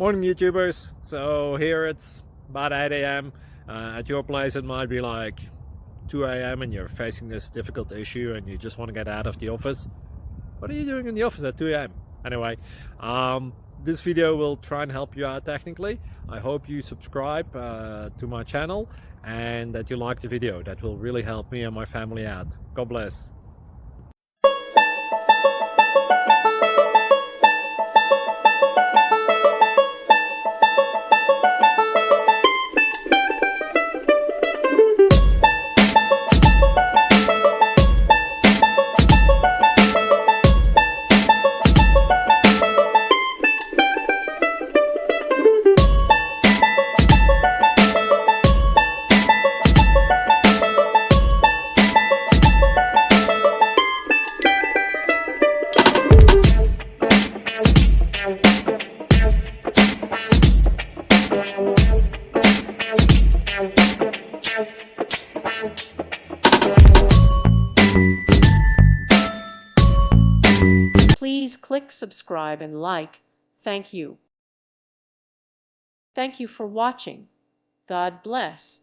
Morning YouTubers. So here it's about 8 a.m. At your place it might be like 2 a.m. and you're facing this difficult issue and you just want to get out of the office. What are you doing in the office at 2 a.m.? Anyway, this video will try and help you out technically. I hope you subscribe to my channel and that you like the video. That will really help me and my family out. God bless. Please click subscribe and like. Thank you. Thank you for watching. God bless.